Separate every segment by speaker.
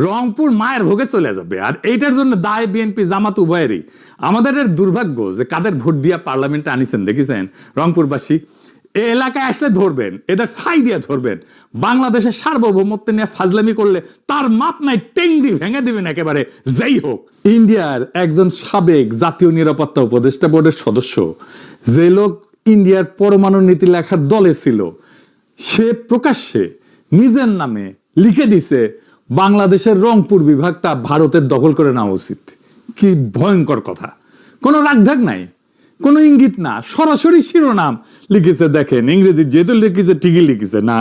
Speaker 1: রংপুর মায়ের ভোগে চলে যাবে। আর এইটার জন্য দায় বিএনপি জামাত উভয়েরই। আমাদের দুর্ভাগ্য যে কাদের ভোট দিয়া পার্লামেন্টে আনিছেন দেখেছেন রংপুরবাসী। এই এলাকায় আসলে ধরবেন, এদের ছাই দিয়ে ধরবেন। বাংলাদেশের সার্বভৌমত্ব নিয়ে ফাজলামি করলে তার মাপ নাই, টেংডি ভেঙে দিবেন একেবারে। যাই হোক, ইন্ডিয়ার একজন সাবেক জাতীয় নিরাপত্তা উপদেষ্টা বোর্ডের সদস্য, যে লোক ইন্ডিয়ার পরমাণু নীতি লেখার দলে ছিল, সে প্রকাশ্যে নিজের নামে লিখে দিছে বাংলাদেশের রংপুর বিভাগটা ভারতের দখল করে নেওয়া উচিত। কি ভয়ঙ্কর কথা! কোনো রাগঢাক নাই, কোনো ইঙ্গিত না, সরাসরি শিরোনাম লিখেছে। দেখেন, ইংরেজি যেহেতু লিখেছে ঠিকই লিখেছে না,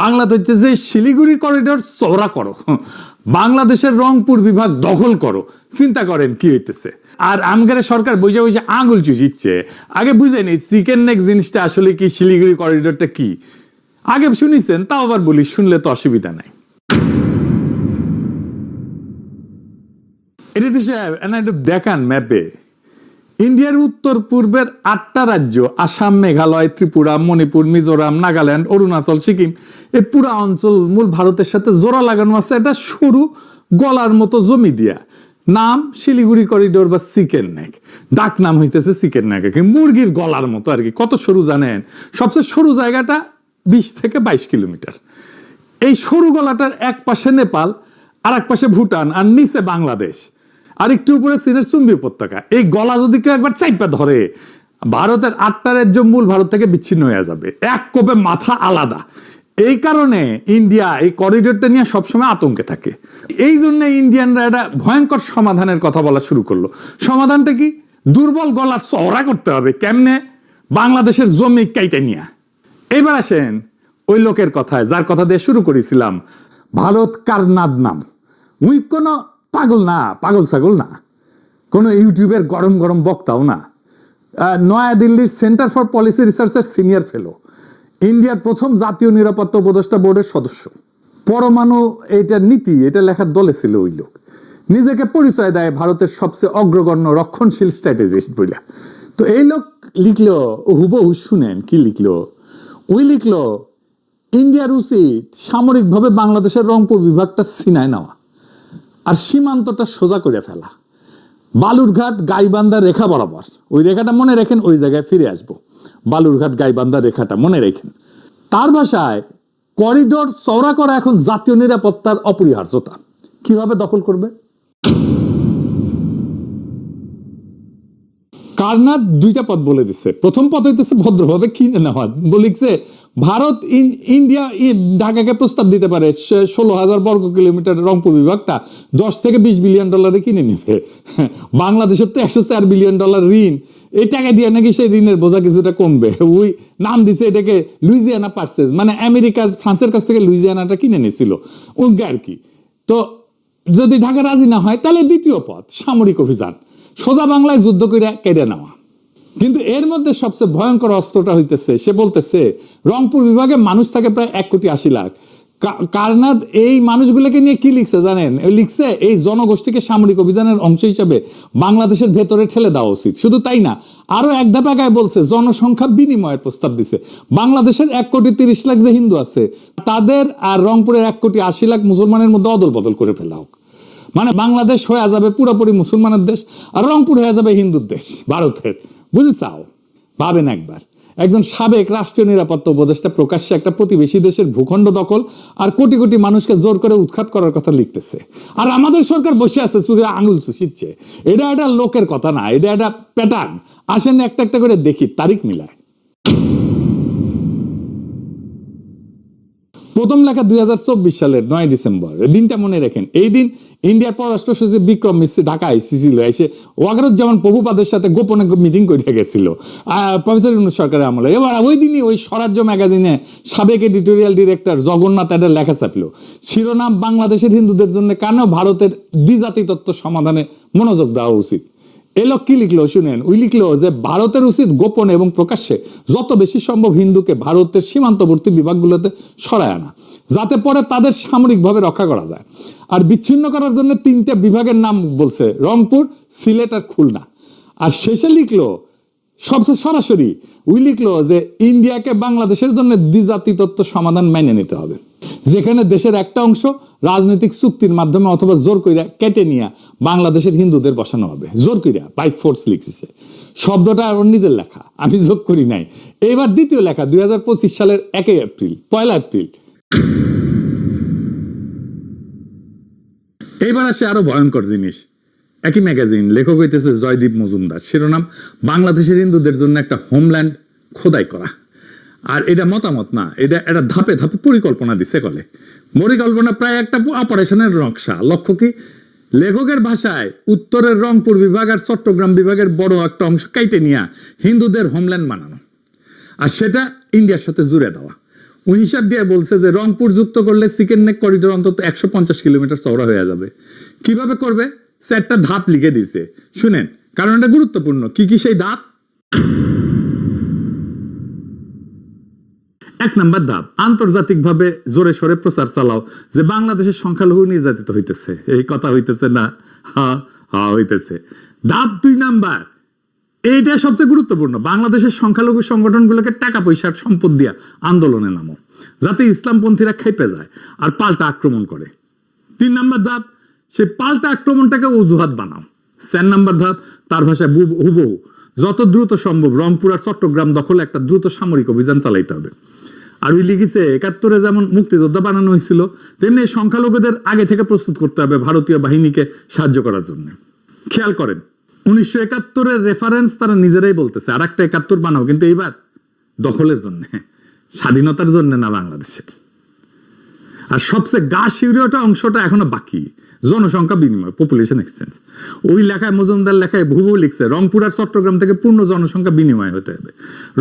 Speaker 1: বাংলাতে হচ্ছে যে শিলিগুড়ি করিডোর চওড়া করো, বাংলাদেশের রংপুর বিভাগ দখল করো। চিন্তা করেন কি হইতেছে। আর আমগারে সরকার বসে বসে আঙুল চুষিচ্ছে। আগে বুঝে নেই চিকেন নেক জিনিসটা আসলে কি, শিলিগুড়ি করিডোরটা কি। আগে শুনিছেন, তাও আবার বলি, শুনলে তো অসুবিধা নাই। এটা একটু দেখান ম্যাপে। ইন্ডিয়ার উত্তর পূর্বের 8টা রাজ্য, আসাম, মেঘালয়, ত্রিপুরা, মণিপুর, মিজোরাম, নাগাল্যান্ড, অরুণাচল, সিকিম, এই পুরা অঞ্চল মূল ভারতের সাথে জোড়া লাগানো আছে একটা সরু গলার মতো জমি দিয়া। নাম শিলিগুড়ি করিডোর বা চিকেন নেক। ডাক নাম হইতেছে চিকেন নেক, মুরগির গলার মতো আর কি। কত সরু জানেন? সবচেয়ে সরু জায়গাটা 20 থেকে 22 কিলোমিটার। এই সরু গলাটার এক পাশে নেপাল, আর এক পাশে ভুটান, আর নিচে বাংলাদেশ, আর একটু উপরে চীনের চুম্বি উপত্যকা। এই গলা যদি কেউ একবার চাইপা ধরে, ভারতের 8টা রাজ্য মূল ভারত থেকে বিচ্ছিন্ন হয়ে যাবে। এক কোপে মাথা আলাদা। এই কারণে ইন্ডিয়া এই করিডোরটা নিয়ে সবসময় আতঙ্কে থাকে। এই জন্য ইন্ডিয়ানরা একটা ভয়ঙ্কর সমাধানের কথা বলা শুরু করলো। সমাধানটা কি? দুর্বল গলা চওড়া করতে হবে। কেমনে? বাংলাদেশের জমি কাইটা নিয়ে। এবার আসেন ওই লোকের কথায়, যার কথা দিয়ে শুরু করেছিলাম। ভারত কারনাদ নাম। উই কোনো পাগল না, পাগল ছাগল না, কোনো ইউটিউবের গরম গরম বক্তাও না। নয়াদিল্লির সেন্টার ফর পলিসি রিসার্চের সিনিয়র ফেলো, ইন্ডিয়ার প্রথম জাতীয় নিরাপত্তা উপদেষ্টা বোর্ডের সদস্য, পরমাণু এইটার নীতি এটা লেখার দলে ছিল ওই লোক। নিজেকে পরিচয় দেয় ভারতের সবচেয়ে অগ্রগণ্য রক্ষণশীল স্ট্র্যাটেজিস্ট বইলা। তো এই লোক লিখলো, হুবহু শুনেন কি লিখলো। ওই লিখলো, ইন্ডিয়ার উচিত সামরিকভাবে বাংলাদেশের রংপুর বিভাগটা ছিনায় নেওয়া আর সীমান্তটা সোজা করে ফেলা। বালুরঘাট গাইবান্ধা রেখা বরাবর, ওই রেখাটা মনে রাখেন, ওই জায়গায় ফিরে আসবো। বালুরঘাট গাইবান্ধা রেখাটা মনে রাখেন। তার ভাষায়, করিডোর চওড়া করা এখন জাতীয় নিরাপত্তার অপরিহার্যতা। কিভাবে দখল করবে? কারনাদ 2টা পদ বলে দিচ্ছে। প্রথম পদ হইতেছে ভদ্রভাবে কিনে নেওয়া। লিখছে ভারত ইন্ডিয়া ঢাকাকে প্রস্তাব দিতে পারে 16,000 বর্গ কিলোমিটার রংপুর বিভাগটা 10 থেকে 20 বিলিয়ন ডলারে কিনে নেবে। বাংলাদেশের তো 104 বিলিয়ন ডলার ঋণ। এই টাকা দিয়ে নাকি সেই ঋণের বোঝা কিছুটা কমবে। ওই নাম দিছে এটাকে লুইজিয়ানা পারচেজ, মানে আমেরিকা ফ্রান্সের কাছ থেকে লুইজিয়ানাটা কিনে নিয়েছিল ওকে আর কি। তো যদি ঢাকা রাজি না হয়, তাহলে দ্বিতীয় পদ সামরিক অভিযান, সোজা বাংলায় যুদ্ধ করে কেড়ে নেওয়া। কিন্তু এর মধ্যে সবচেয়ে ভয়ঙ্কর অস্ত্রটা হইতেছে, সে বলতেছে রংপুর বিভাগে মানুষ থাকে প্রায় 1,80,00,000। কারনাদ এই মানুষগুলোকে নিয়ে কি লিখছে জানেন? লিখছে এই জনগোষ্ঠীকে সামরিক অভিযানের অংশ হিসেবে বাংলাদেশের ভেতরে ঠেলে দেওয়া উচিত। শুধু তাই না, আরো এক ধাপ আগায় বলছে জনসংখ্যা বিনিময়ের প্রস্তাব দিছে। বাংলাদেশের 1,30,00,000 যে হিন্দু আছে, তাদের আর রংপুরের 1,80,00,000 মুসলমানের মধ্যে অদল বদল করে ফেলা হোক। মানে বাংলাদেশ হয়ে যাবে পুরোপুরি মুসলমানের দেশ, আর রংপুর হয়ে যাবে হিন্দুর দেশ ভারতের। বুঝে চাও? ভাবেন একবার। একজন সাবেক রাষ্ট্রীয় নিরাপত্তা উপদেষ্টা প্রকাশ্যে একটা প্রতিবেশী দেশের ভূখণ্ড দখল আর কোটি কোটি মানুষকে জোর করে উৎখাত করার কথা লিখতেছে। আর আমাদের সরকার বসে আছে শুধু আঙুল চুষিচ্ছে। এটা একটা লোকের কথা না, এটা একটা প্যাটার্ন। আসেন একটা একটা করে দেখি, তারিখ মিলায়। প্রথম লেখা 2024 সালের 9 ডিসেম্বর। দিনটা মনে রাখেন। এই দিন ইন্ডিয়ার পররাষ্ট্র সচিব বিক্রম মিশ্রি ঢাকা এসেছিল। এসে ওয়াকারুজ্জামান প্রভুপাদের সাথে গোপনে মিটিং করে গেছিল প্রফেসর ইউনূস সরকারের আমলে। এবার ওই দিনই ওই স্বরাজ্য ম্যাগাজিনে সাবেক এডিটোরিয়াল ডিরেক্টর জগন্নাথ একটা লেখা ছাপল। শিরোনাম, বাংলাদেশের হিন্দুদের জন্য কেন ভারতের দ্বিজাতি তত্ত্ব সমাধানে মনোযোগ দেওয়া উচিত। এই লোক কি লিখলো শুনেন। ওই লিখলো যে ভারতের উচিত গোপনে এবং প্রকাশ্যে যত বেশি সম্ভব হিন্দুকে ভারতের সীমান্তবর্তী বিভাগগুলোতে সরায় আনা, যাতে পরে তাদের সামরিকভাবে রক্ষা করা যায়। আর বিচ্ছিন্ন করার জন্য 3টে বিভাগের নাম বলছে, রংপুর, সিলেট আর খুলনা। আর শেষে লিখলো সবচেয়ে সরাসরি উই লিখলো যে ইন্ডিয়াকে বাংলাদেশের জন্য দ্বিজাতি তত্ত্ব সমাধান মেনে নিতে হবে, যেখানে দেশের একটা অংশ রাজনৈতিক চুক্তির মাধ্যমে অথবা জোর কইরা কেটে নিয়ে বাংলাদেশের হিন্দুদের বসানো হবে। জোর কইরা বাই ফোর্স লিখছে, শব্দটা ওর নিজের লেখা, আমি যোগ করি নাই। এবার দ্বিতীয় লেখা 2025 সালের 1 এপ্রিল। এইবার আসে আরো ভয়ঙ্কর জিনিস। একই ম্যাগাজিন, লেখক হইতেছে জয়দীপ মজুমদার, শিরোনাম বাংলাদেশের হিন্দুদের জন্য একটা হোমল্যান্ড খোদাই করা। আর এটা মতামত না, এটা একটা ধাপে ধাপে পরিকল্পনা দিছে কলে। পরিকল্পনা প্রায় একটা অপারেশনের নকশা। লক্ষ্য কি? লেখকের ভাষায় উত্তরের রংপুর বিভাগ আর চট্টগ্রাম বিভাগের বড় একটা অংশ কাইটে নিয়ে হিন্দুদের হোমল্যান্ড বানানো, আর সেটা ইন্ডিয়ার সাথে জুড়ে দেওয়া। ওই হিসাব দিয়ে বলছে যে রংপুর যুক্ত করলে চিকেন নেক করিডোর অন্তত 150 কিলোমিটার চওড়া হয়ে যাবে। কিভাবে করবে? চারটা ধাপ লিখে দিছে, শুনেন, কারণ এটা গুরুত্বপূর্ণ। কি কি সেই ধাপ? 1 নম্বর ধাপ, আন্তর্জাতিকভাবে জোরে সোরে প্রচার চালাও যে বাংলাদেশের সংখ্যালঘু নির্যাতিত হইতেছে। এই কথা হইতেছে না? হ্যাঁ হইতেছে। ধাপ 2 নাম্বার, এইটা সবচেয়ে গুরুত্বপূর্ণ, বাংলাদেশের সংখ্যালঘু সংগঠনগুলোকে টাকা পয়সার সম্পদ দিয়া আন্দোলনে নামো, যাতে ইসলামপন্থীরা খেপে যায় আর পাল্টা আক্রমণ করে। 3 নম্বর ধাপ, সেই পাল্টা আক্রমণটাকে অজুহাত বানাও। 4 নম্বর ধাপ, তার ভাষায় হুবহু যত দ্রুত সম্ভব রংপুর আর চট্টগ্রাম দখলে একটা দ্রুত সামরিক অভিযান চালাইতে হবে। আর ওই লিখেছে 71-এ যেমন মুক্তিযোদ্ধা বানানো হয়েছিল, তেমনি সংখ্যালঘুদের আগে থেকে প্রস্তুত করতে হবে ভারতীয় বাহিনীকে সাহায্য করার জন্য। খেয়াল করেন, 1971-এর রেফারেন্স তারা নিজেরাই বলতেছে, আর একটা 71 বানাও, কিন্তু এইবার দখলের জন্য, স্বাধীনতার জন্য না বাংলাদেশের। আর সবচেয়ে গা শিউরিওটা অংশটা এখনো বাকি, জনসংখ্যা বিনিময়, পপুলেশন এক্সচেঞ্জ। ওই লেখায়, মজুমদার লেখায় বহু লিখছে রংপুর আর চট্টগ্রাম থেকে পূর্ণ জনসংখ্যা বিনিময় হতে হবে।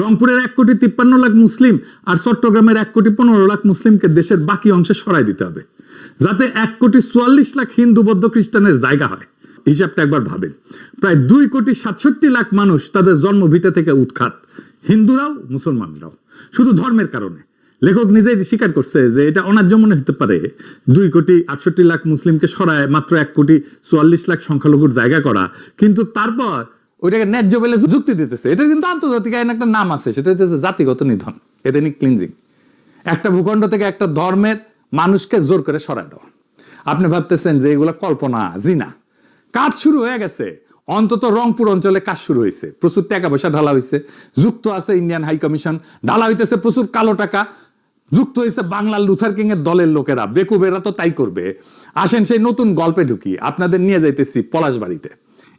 Speaker 1: রংপুরের 1,53,00,000 মুসলিম আর চট্টগ্রামের 1,15,00,000 মুসলিমকে দেশের বাকি অংশে সরাই দিতে হবে, যাতে 1,44,00,000 হিন্দু বৌদ্ধ খ্রিস্টানের জায়গা হয়। হিসাবটা একবার ভাবেন, প্রায় 2,67,00,000 মানুষ তাদের জন্মভিটা থেকে উৎখাত, হিন্দুরাও মুসলমানরাও, শুধু ধর্মের কারণে। লেখক নিজেই স্বীকার করছে যে এটা অন্যায্য মনে হতে পারে 2,68,00,000 মুসলিমকে সরায় মাত্র 1,44,00,000 সংখ্যালঘুর জায়গা করা, কিন্তু তারপর ওইটাকে ন্যায্য বলে যুক্তি দিতেছে। এটা কিন্তু আন্তর্জাতিক আইন একটা নাম আছে, সেটা হচ্ছে জাতিগত নিধন, এথনিক ক্লিনজিং। একটা ভূখণ্ড থেকে একটা ধর্মের মানুষকে জোর করে সরায় দেওয়া। আপনি ভাবতেছেন যে এগুলো কল্পনা? জি না, কাজ শুরু হয়ে গেছে। অন্তত রংপুর অঞ্চলে কাজ শুরু হয়েছে, প্রচুর টাকা পয়সা ঢালা হয়েছে, যুক্ত আছে ইন্ডিয়ান হাই কমিশন, ঢালা হইতেছে প্রচুর কালো টাকা, যুক্ত হয়েছে বাংলার লুথার কিং এর দলের লোকেরা, বেকুবেরা তো তাই করবে। আসেন সেই নতুন গল্পে ঢুকি, আপনাদের নিয়ে যাইতেছি পলাশবাড়িতে।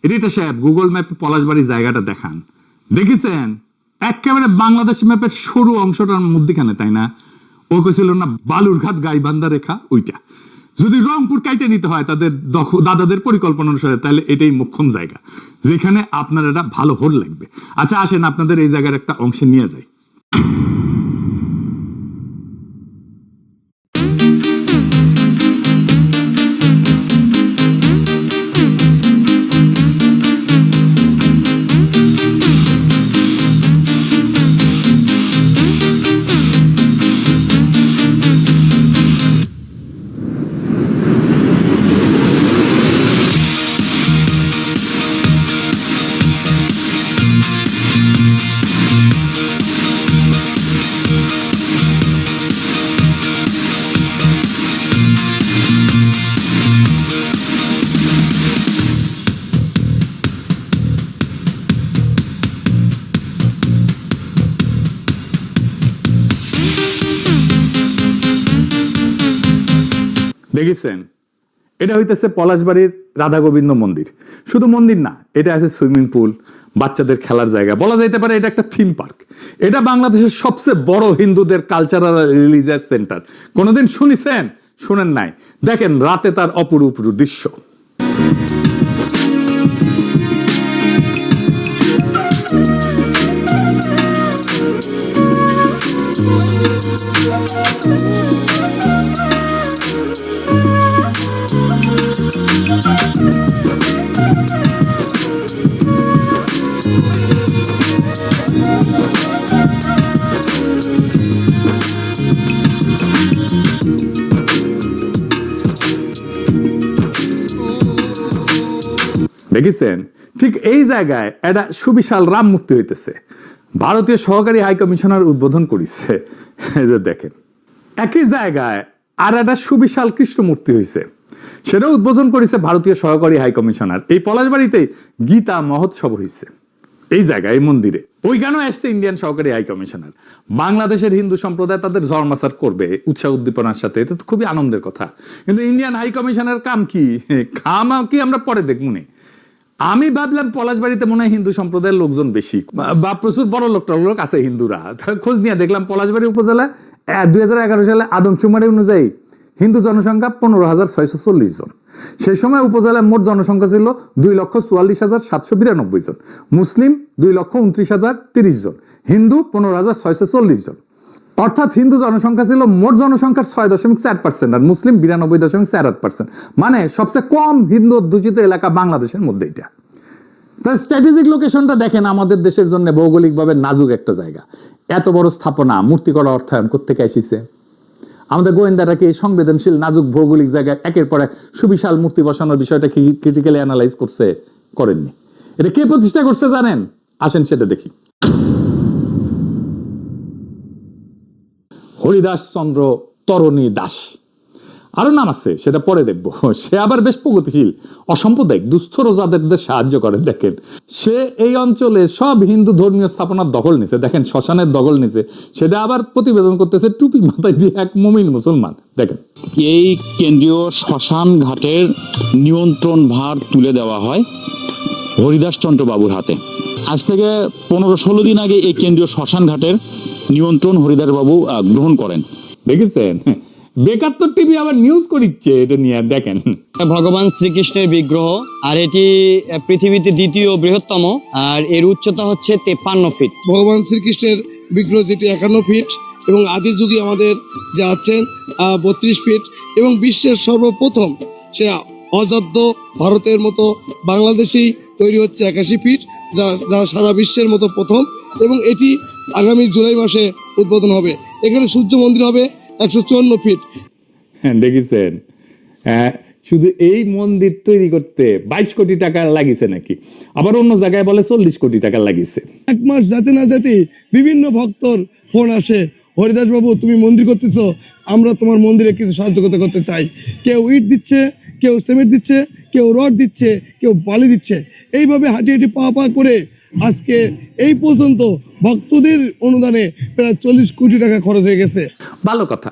Speaker 1: এডিটর সাহেব, গুগল ম্যাপে পলাশবাড়ির জায়গাটা দেখান। দেখেছেন একেবারে বাংলাদেশ ম্যাপের সরু অংশটার মধ্যখানে, তাই না? ও ছিল না বালুরঘাট গাইবান্ধা রেখা, ওইটা। যদি রংপুর কাইটে নিতে হয় তাদের দাদাদের পরিকল্পনা অনুসারে, তাহলে এটাই মোক্ষম জায়গা যেখানে আপনার এটা ভালো হোল লাগবে। আচ্ছা আসেন আপনাদের এই জায়গার একটা অংশে নিয়ে যাই। দেখেছেন, এটা হইতেছে পলাশবাড়ির রাধা গোবিন্দ মন্দির। শুধু মন্দির না, এটা আছে সুইমিং পুল, বাচ্চাদের খেলার জায়গা, বলা যাইতে পারে এটা একটা থিম পার্ক। এটা বাংলাদেশের সবচেয়ে বড় হিন্দুদের কালচারাল রিলিজিয়াস সেন্টার। কোনোদিন শুনেছেন? শুনেন নাই? দেখেন রাতে তার অপরূপ দৃশ্য। দেখেছেন ঠিক এই জায়গায় একটা সুবিশাল রাম মূর্তি হইতেছে, ভারতীয় সহকারী হাই কমিশনার উদ্বোধন করেছে। এই যে দেখেন, একই জায়গায় আর একটা সুবিশাল কৃষ্ণ মূর্তি হয়েছে, সেটা উদ্বোধন করেছে ভারতীয় সহকারী হাই কমিশনার। এই পলাশবাড়িতেই গীতা মহোৎসব হয়েছে, এই জায়গায়, এই মন্দিরে। ওইখানেও আসছে ইন্ডিয়ান সহকারী হাই কমিশনার। বাংলাদেশের হিন্দু সম্প্রদায় তাদের জন্মাচার করবে উৎসাহ উদ্দীপনার সাথে, এটা তো খুবই আনন্দের কথা। কিন্তু ইন্ডিয়ান হাই কমিশনার কাম কি, কি আমরা পরে দেখবনি। আমি ভাবলাম পলাশবাড়িতে মনে হয় হিন্দু সম্প্রদায়ের লোকজন বেশি, বা প্রচুর বড় লোক আছে হিন্দুরা। খোঁজ নিয়ে দেখলাম পলাশবাড়ি উপজেলায় 2011 সালে আদমশুমারি অনুযায়ী হিন্দু জনসংখ্যা 15,640 জন। সেই সময় উপজেলায় মোট জনসংখ্যা ছিল 2,44,792 জন, মুসলিম 2,29,030 জন, হিন্দু 15,640 জন। অর্থাৎ হিন্দু জনসংখ্যা ছিল মোট জনসংখ্যার 6.4% আর মুসলিম 92.48%। মানে সবচেয়ে কম হিন্দু অধ্যুষিত এলাকা বাংলাদেশের মধ্যে এটা। তার স্ট্র্যাটেজিক লোকেশনটা দেখেন, আমাদের দেশের জন্য ভৌগোলিকভাবে নাজুক একটা জায়গা। এত বড় স্থাপনা, মূর্তি করা অর্থায়ন কোত্থেকে আসিছে? আমাদের গোয়েন্দারা কি সংবেদনশীল নাজুক ভৌগোলিক জায়গায় একের পর এক সুবিশাল মূর্তি বসানোর বিষয়টা কি ক্রিটিক্যালি অ্যানালাইজ করছে? করেননি। এটা কে প্রতিষ্ঠা করছে জানেন? আসেন সেটা দেখি। হরিদাস চন্দ্র তরণী দাস, আরো নাম আছে, সেটা পরে দেখবো। সে আবার বেশ প্রগতিশীল, অসাম্প্রদায়িক, দুস্থ রোজাদের সাহায্য করে। দেখেন, সে এই অঞ্চলে সব হিন্দু ধর্মীয় স্থাপনার দখল নিছে। দেখেন, শ্মশানের দখল নিছে, সেটা আবার প্রতিবেদন করতেছে টুপি মাথায় দিয়ে এক মুমিন মুসলমান। দেখেন,
Speaker 2: এই কেন্দ্রীয় শ্মশান ঘাটের নিয়ন্ত্রণ ভার তুলে দেওয়া হয় হরিদাস চন্দ্র বাবুর হাতে। আজ থেকে 15-16 দিন আগে এই কেন্দ্রীয় শ্মশান ঘাটের নিয়ন্ত্রণ হরিদাস বাবু গ্রহণ করেন।
Speaker 1: দেখেছেন, বেকার তো টিভি আবার নিউজ করিচ্ছে এটা নিয়ে। দেখেন,
Speaker 3: ভগবান শ্রীকৃষ্ণের বিগ্রহ, আর এটি পৃথিবীতে দ্বিতীয় বৃহত্তম, আর এর উচ্চতা হচ্ছে 53 ফিট।
Speaker 4: ভগবান শ্রীকৃষ্ণের বিগ্রহ যেটি 51 ফিট এবং আদি যুগে আমাদের যে আছেন 32 ফিট, এবং বিশ্বের সর্বপ্রথম সে অযোধ্য ভারতের মতো বাংলাদেশেই তৈরি হচ্ছে 81 ফিট, যা সারা বিশ্বের মতো প্রথম। এবং এটি আগামী জুলাই মাসে উদ্বোধন হবে। এখানে সূর্য মন্দির হবে 154 ফিট।
Speaker 1: হ্যাঁ, দেখেছেন, শুধু এই মন্দির তৈরি করতে 22 কোটি টাকা লাগিছে নাকি, আবার অন্য জায়গায় বলে 40 কোটি টাকা লাগিছে।
Speaker 4: এক মাস যেতে না যেতে বিভিন্ন ভক্তর ফোন আসে, হরিদাস বাবু তুমি মন্দির করতেছো, আমরা তোমার মন্দিরে কিছু সাহায্য করতে চাই। কেউ ইট দিচ্ছে, কেউ সিমেন্ট দিচ্ছে, কেউ রড দিচ্ছে, কেউ বালি দিচ্ছে। এইভাবে হাঁটি হাঁটি পা করে আজকে এই পর্যন্ত ভক্তদের অনুদানে প্রায় 40 কোটি টাকা খরচ হয়ে গেছে।
Speaker 1: ভালো কথা,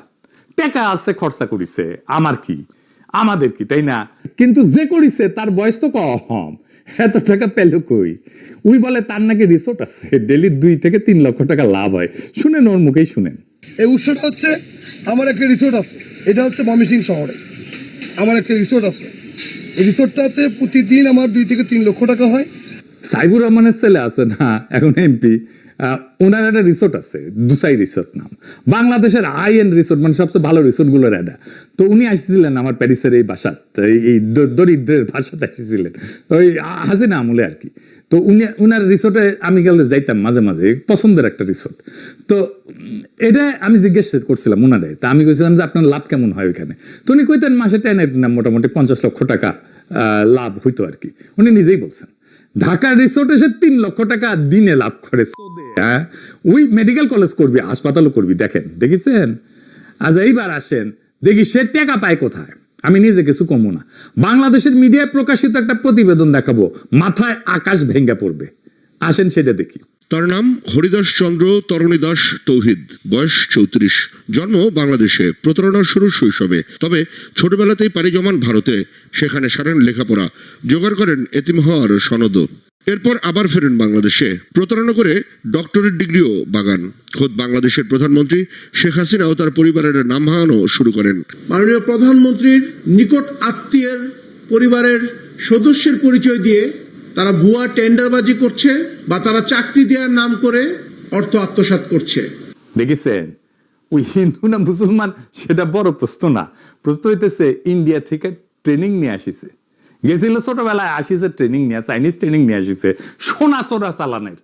Speaker 1: টাকা আছে, খরচা করিছে, আমার কি, আমাদের কি, তাই না? কিন্তু যে করিছে তার বয়স তো কম, এত টাকা পেল কই? উই বলে তার নাকি রিসোর্ট আছে, ডেলি 2 থেকে 3 লক্ষ টাকা লাভ হয়। শুনেন, ওর মুখেই শুনেন।
Speaker 4: এই উৎসটা হচ্ছে, আমার একটা রিসোর্ট আছে, এটা হচ্ছে ময়মনসিংহ শহরে আমার একটা রিসোর্ট আছে। এই রিসোর্টটাতে প্রতিদিন আমার 2 থেকে 3 লক্ষ টাকা হয়।
Speaker 1: সাইবুর রহমানের ছেলে আছে না, এখন এমপি, ওনার একটা রিসোর্ট আছে, দুসাই রিসোর্ট নাম, বাংলাদেশের হাই এন্ড রিসোর্ট, মানে সবচেয়ে ভালো রিসোর্ট গুলোর একটা। তো উনি আসছিলেন আমার প্যারিসের এই বাসাত, এই দরিদ্রের বাসাতে আসছিলেন, ওই হাসিনা আমলে আর কি। তো উনার রিসোর্টে আমি গেলে যাইতাম মাঝে মাঝে, পছন্দের একটা রিসোর্ট। তো এটা আমি জিজ্ঞেস করছিলাম উনারে, তা আমি কইছিলাম যে আপনার লাভ কেমন হয় ওইখানে। তো উনি কইতেন মাসে টেনে মোটামুটি 50 লক্ষ টাকা লাভ হইতো আর কি। উনি নিজেই বলছেন ঢাকার রিসোর্ট এসে 3 লক্ষ টাকা দিনে লাভ করে। হ্যাঁ, ওই মেডিকেল কলেজ করবি, হাসপাতালও করবি। দেখেন, দেখেছেন? আজ এইবার আসেন দেখি সে টাকা পায় কোথায়। আমি নিজে কিছু কমো না, বাংলাদেশের মিডিয়ায় প্রকাশিত একটা প্রতিবেদন দেখাবো, মাথায় আকাশ ভেঙ্গে পড়বে। আসেন সেটা দেখি।
Speaker 5: তার নাম হরিদাস চন্দ্র তরণী দাস তৌহিদ, বয়স 34, জন্ম বাংলাদেশে, প্রতারণার শুরু শৈশবে। তবে ছোটবেলাতেই পাড়ি জমান ভারতে, সেখানে সারেন লেখাপড়া, জোগাড় করেন এতিম হওয়ার সনদ। এরপর আবার ফেরেন বাংলাদেশে, প্রতারণা করে ডক্টরেট ডিগ্রিও বাগান। খোদ বাংলাদেশের প্রধানমন্ত্রী শেখ হাসিনাও তার পরিবারের নাম ভাঙানো শুরু করেন।
Speaker 6: মাননীয় প্রধানমন্ত্রীর নিকট আত্মীয়ের পরিবারের সদস্যের পরিচয় দিয়ে তারা ভুয়া টেন্ডারবাজি করছে বা তারা চাকরি দেওয়ার নাম করে অর্থ আত্মসাৎ করছে।
Speaker 1: দেখেছেন, ওই হিন্দু না মুসলমান সেটা বড় প্রশ্ন না, প্রশ্ন হইতেছে ইন্ডিয়া থেকে ট্রেনিং নিয়ে আসিছে, গেছিল ছোটবেলায়, আসিছে ট্রেনিং নিয়ে, চাইনিজ ট্রেনিং নিয়ে আসিছে সোনা সোনা চালানের।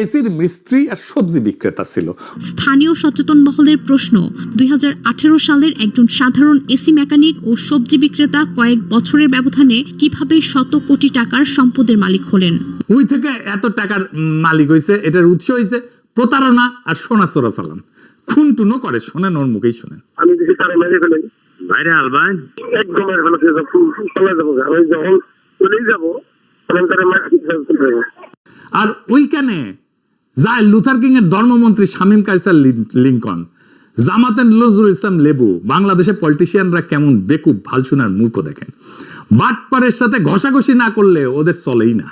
Speaker 1: এসির মিস্ত্রি আর সবজি বিক্রেতা ছিল।
Speaker 7: স্থানীয় সচেতন মহলের প্রশ্ন, 2018 সালের একজন সাধারণ এসি মেকানিক ও সবজি বিক্রেতা কয়েক বছরের ব্যবধানে কিভাবে শত কোটি টাকার সম্পদের মালিক হলেন?
Speaker 1: ওই থেকে এত টাকার মালিক হয়েছে, এটার উৎস হয়েছে প্রতারণা আর সোনা চোরাচালান। খুন টুনো করে, শোনেন ওর মুখেই শোনেন।
Speaker 8: আমি যদি তারা মেরে ফেলে বাইরে আলবাই একদম মেরে ফেলে চলে যাবো, আমি যখন চলেই যাবো তখন তারা মেরে।
Speaker 1: আর ওইখানে যায় লুথার কিং এর ধর্মমন্ত্রী শামীম কায়সার লিঙ্কন, জামাতের নজরুল ইসলাম লেবু। বাংলাদেশের পলিটিশিয়ানরা কেমন বেকুব, ভালসুনার মূর্খ দেখেন। বাটপারের সাথে ঘষাঘষি না করলে ওদের চলেই না।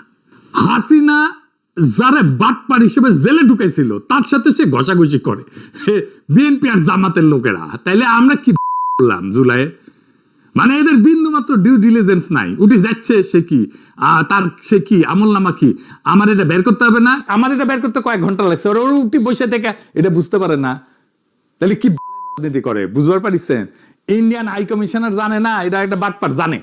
Speaker 1: হাসিনা যারা বাটপার হিসেবে জেলে ঢুকাইছিল তার সাথে সে ঘষাঘষি করে বিএনপি আর জামাতের লোকেরা। তাইলে আমরা কি করলাম জুলাই? মানে এদের বিন্দু মাত্র ডিউ ডিলিজেন্স নাই। উঠে যাচ্ছে সে কি, তার সে কি আমল নামা কি, আমার এটা বের করতে হবে না? আমার এটা বের করতে কয়েক ঘন্টা লাগছে, ওর উঠি বসে থেকে এটা বুঝতে পারে না। তাহলে কি রাজনীতি করে বুঝবার পারিছেন? ইন্ডিয়ান হাই কমিশনার জানে না এটা একটা বাটপার, জানে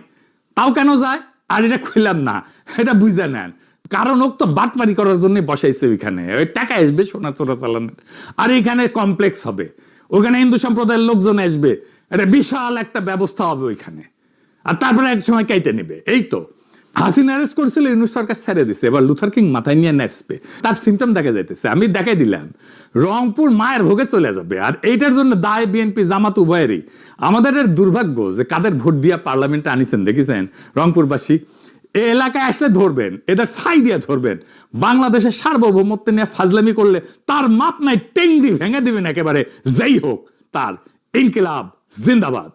Speaker 1: তাও কেন যায়? আর এটা খুললাম না, এটা বুঝে নেন। কারণ ওক তো বাটপারি করার জন্য বসাইছে ওইখানে, ওই টাকা আসবে সোনা চোরা চালানের। আর এইখানে কমপ্লেক্স হবে, ওখানে হিন্দু সম্প্রদায়ের লোকজন আসবে, এটা বিশাল একটা ব্যবস্থা হবে ওইখানে। আর তারপরে এক সময় কেটে নেবে। এই তো হাসিনা অ্যারেস্ট করেছিল, ইউনূস সরকার ছেড়ে দিছে, এবার লুথার কিং মাথায় নিয়ে নাচবে। তার সিমটম দেখা যাইতেছে, আমি দেখাই দিলাম। রংপুর মায়ের ভোগে চলে যাবে। আর এইটার জন্য দায় বিএনপি জামাত উভয়েরই। আমাদের এর দুর্ভাগ্য যে কাদের ভোট দিয়া পার্লামেন্টে আনিছেন দেখেছেন রংপুরবাসী। এই এলাকায় আসলে ধরবেন, এদের ছাই দিয়ে ধরবেন। বাংলাদেশের সার্বভৌমত্ব নিয়ে ফাজলামি করলে তার মাপ নাই, টেংরি ভেঙে দিবেন একেবারে। যেই হোক তার ইনকিলাব জিন্দাবাদ।